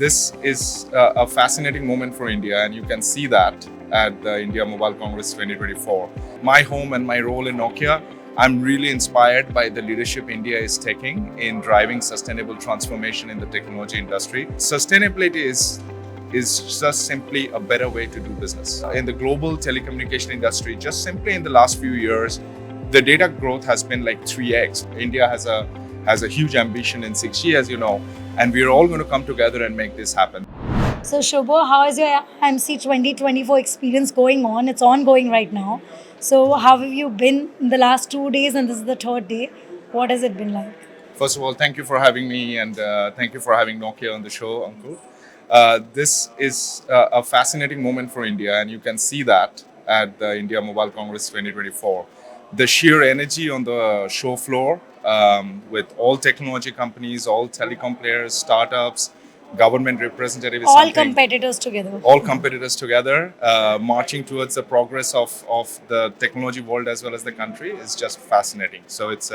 This is a fascinating moment for India, and you can see that at the India Mobile Congress 2024. My home and my role in Nokia, I'm really inspired by the leadership India is taking in driving sustainable transformation in the technology industry. Sustainability is just simply a better way to do business. In the global telecommunication industry, just simply in the last few years, the data growth has been like 3x. India has a huge ambition in 6G, as you know, and we're all going to come together and make this happen. So, Shubho, how is your IMC 2024 experience going on? It's ongoing right now. So, how have you been in the last 2 days, and this is the third day? What has it been like? First of all, thank you for having me, and thank you for having Nokia on the show, Ankur. This is a fascinating moment for India, and you can see that at the India Mobile Congress 2024. The sheer energy on the show floor, with all technology companies, all telecom players, startups, government representatives, All competitors together. all competitors together, marching towards the progress of the technology world as well as the country is just fascinating. So it's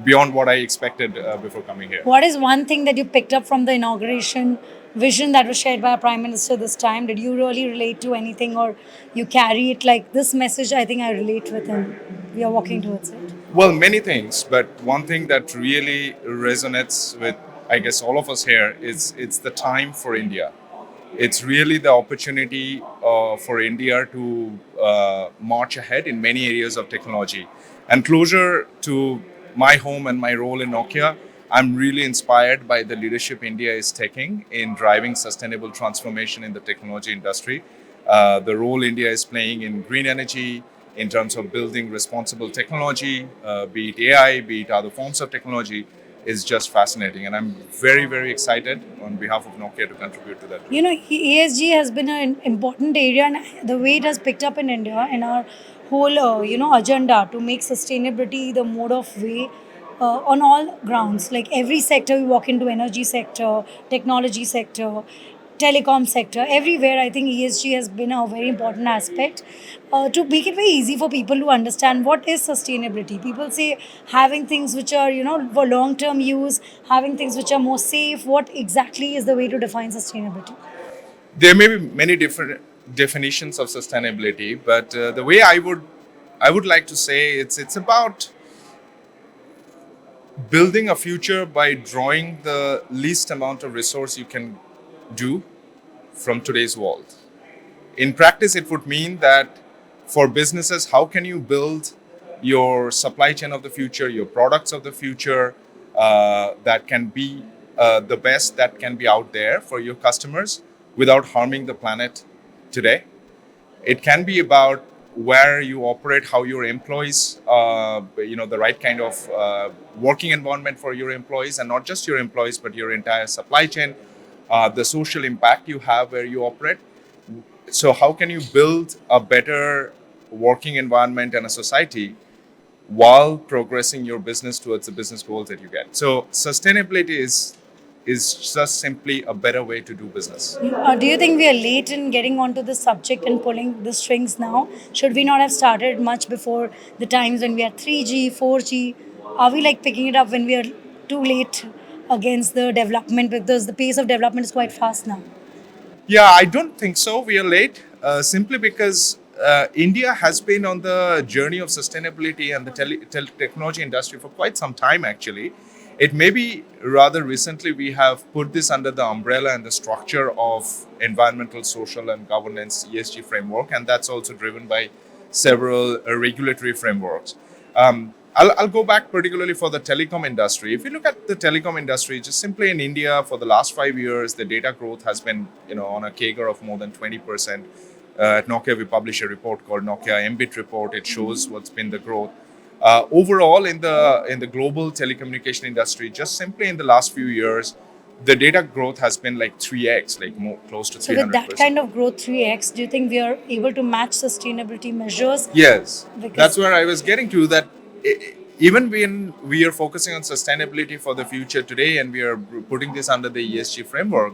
beyond what I expected before coming here. What is one thing that you picked up from the inauguration vision that was shared by our Prime Minister this time? Did you really relate to anything, or you carry it like this message? I think I relate with, and we are walking towards it. Well, many things, but one thing that really resonates with, I guess, all of us here is it's the time for India. It's really the opportunity for India to march ahead in many areas of technology. And closer to my home and my role in Nokia, I'm really inspired by the leadership India is taking in driving sustainable transformation in the technology industry. The role India is playing in green energy, in terms of building responsible technology, be it AI, be it other forms of technology, is just fascinating. And I'm very, very excited on behalf of Nokia to contribute to that. ESG has been an important area, and the way it has picked up in India and our whole, agenda to make sustainability the mode of way on all grounds. Like every sector we walk into, energy sector, technology sector, telecom sector, everywhere. I think ESG has been a very important aspect to make it very easy for people to understand what is sustainability. People say having things which are for long term use, having things which are more safe. What exactly is the way to define sustainability? There may be many different definitions of sustainability, but the way I would like to say it's about building a future by drawing the least amount of resource you can do from today's world. In practice, it would mean that for businesses, how can you build your supply chain of the future, your products of the future, that can be the best that can be out there for your customers without harming the planet today? It can be about where you operate, how your employees, the right kind of working environment for your employees, and not just your employees, but your entire supply chain, the social impact you have where you operate. So, how can you build a better working environment and a society while progressing your business towards the business goals that you get? So, sustainability is just simply a better way to do business. Do you think we are late in getting onto this subject and pulling the strings now? Should we not have started much before the times when we had 3G, 4G? Are we like picking it up when we are too late against the development, because the pace of development is quite fast now? Yeah, I don't think so. We are late simply because India has been on the journey of sustainability and the technology industry for quite some time, actually. It may be rather recently we have put this under the umbrella and the structure of environmental, social, and governance ESG framework, and that's also driven by several regulatory frameworks. I'll go back particularly for the telecom industry. If you look at the telecom industry, just simply in India for the last 5 years, the data growth has been, on a CAGR of more than 20%. At Nokia, we publish a report called Nokia MBIT report. It shows what's been the growth. Overall, in the global telecommunication industry, just simply in the last few years, the data growth has been like 3x, like more close to So, with 300%. that kind of growth 3x, do you think we are able to match sustainability measures? Yes, Because that's where I was getting to. That even when we are focusing on sustainability for the future today, and we are putting this under the ESG framework,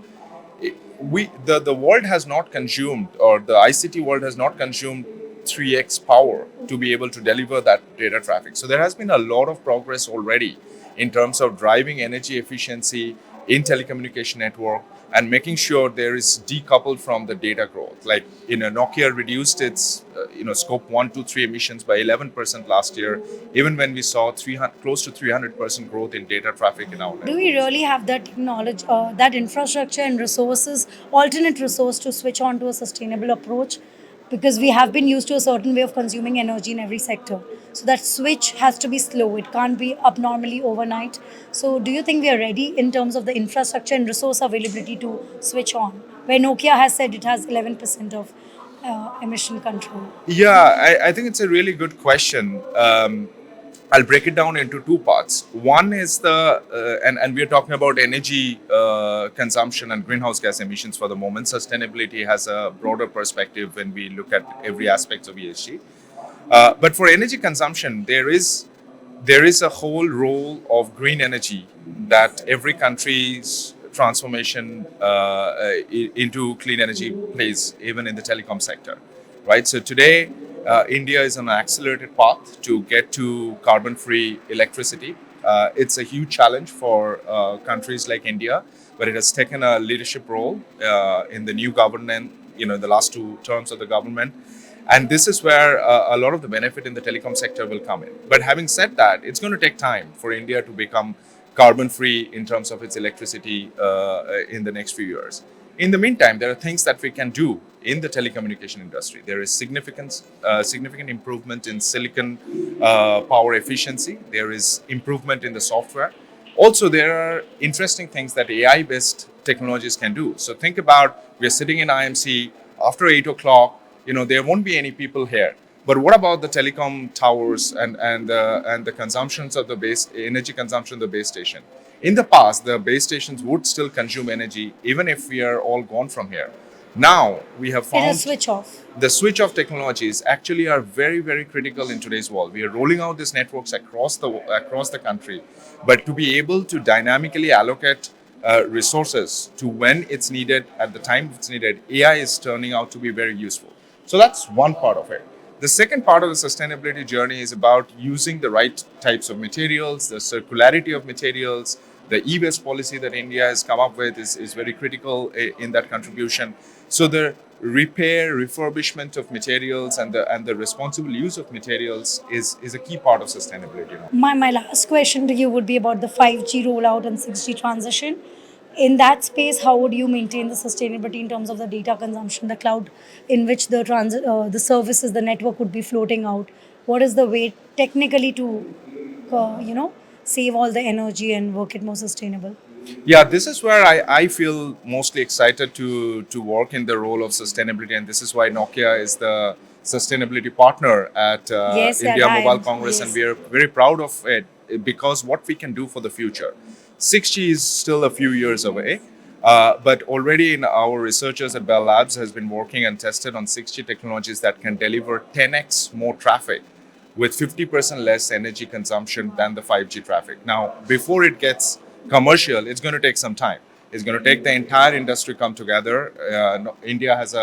the world has not consumed, or the ICT world has not consumed 3x power to be able to deliver that data traffic. So there has been a lot of progress already in terms of driving energy efficiency, in telecommunication network, and making sure there is decoupled from the data growth. Like, Nokia reduced its scope 1, 2, 3 emissions by 11% last year, even when we saw close to 300% growth in data traffic in our Do we network. really have that technology, that infrastructure and resources, alternate resource to switch on to a sustainable approach? Because we have been used to a certain way of consuming energy in every sector. So that switch has to be slow. It can't be abnormally overnight. So do you think we are ready in terms of the infrastructure and resource availability to switch on? Where Nokia has said it has 11% of emission control. Yeah, I think it's a really good question. I'll break it down into two parts. One is and we're talking about energy consumption and greenhouse gas emissions for the moment. Sustainability has a broader perspective when we look at every aspect of ESG. But for energy consumption, there is a whole role of green energy that every country's transformation into clean energy plays, even in the telecom sector, right? So today, India is on an accelerated path to get to carbon-free electricity. It's a huge challenge for countries like India, but it has taken a leadership role in the new government, the last two terms of the government. And this is where a lot of the benefit in the telecom sector will come in. But having said that, it's going to take time for India to become carbon free in terms of its electricity in the next few years. In the meantime, there are things that we can do in the telecommunication industry. There is significant improvement in silicon power efficiency. There is improvement in the software. Also, there are interesting things that AI based technologies can do. So think about, we're sitting in IMC after 8 o'clock, there won't be any people here. But what about the telecom towers and the consumptions of the base energy consumption of the base station? In the past, the base stations would still consume energy even if we are all gone from here. Now we have It has found switch off. the switch of technologies actually are very, very critical in today's world. We are rolling out these networks across the country, but to be able to dynamically allocate resources to when it's needed at the time it's needed, AI is turning out to be very useful. So that's one part of it. The second part of the sustainability journey is about using the right types of materials, the circularity of materials. The e-waste policy that India has come up with is very critical in that contribution. So the repair, refurbishment of materials and the responsible use of materials is a key part of sustainability now. My last question to you would be about the 5G rollout and 6G transition. In that space, how would you maintain the sustainability in terms of the data consumption, the cloud in which the services, the network would be floating out? What is the way technically to, save all the energy and work it more sustainable? Yeah, this is where I feel mostly excited to work in the role of sustainability, and this is why Nokia is the sustainability partner at Yes, yeah, India I Mobile am. Congress, and Yes. we are very proud of it because what we can do for the future. 6G is still a few years away, but already in our researchers at Bell Labs has been working and tested on 6G technologies that can deliver 10x more traffic with 50% less energy consumption than the 5G traffic. Now, before it gets commercial, it's going to take some time. It's going to take the entire industry come together. India has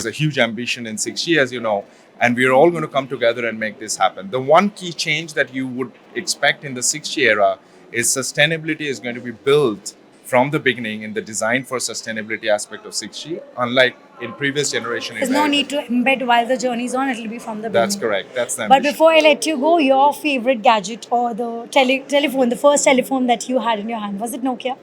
a huge ambition in 6G, as you know, and we are all going to come together and make this happen. The one key change that you would expect in the 6G era is sustainability is going to be built from the beginning in the design for sustainability aspect of 6G, unlike in previous generation. There's no need to embed while the journey's on, it'll be from the That's beginning. correct. That's the But ambition. before I let you go, your favorite gadget or the telephone, the first telephone that you had in your hand, was it Nokia?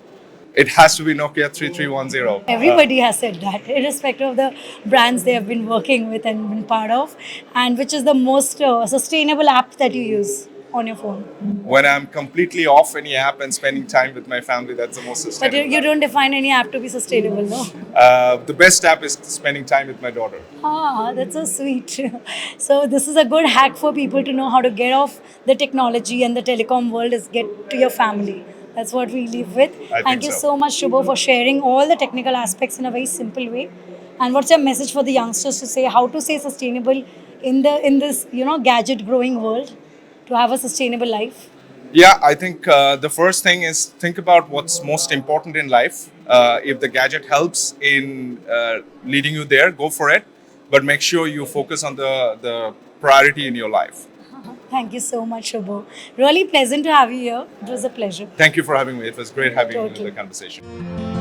It has to be Nokia 3310. Everybody has said that, irrespective of the brands they have been working with and been part of. And which is the most sustainable app that you use on your phone? When I'm completely off any app and spending time with my family, that's the most But sustainable. you don't define any app to be sustainable, no? The best app is spending time with my daughter. Ah, that's so sweet. So this is a good hack for people to know how to get off the technology and the telecom world is get to your family. That's what we live with. I Thank think you so. so much, Shubho, for sharing all the technical aspects in a very simple way. And what's your message for the youngsters to say how to stay sustainable in this gadget growing world to have a sustainable life? Yeah, I think the first thing is think about what's most important in life. If the gadget helps in leading you there, go for it. But make sure you focus on the priority in your life. Thank you so much, Shubho. Really pleasant to have you here. It was a pleasure. Thank you for having me. It was great having you in the Totally. conversation.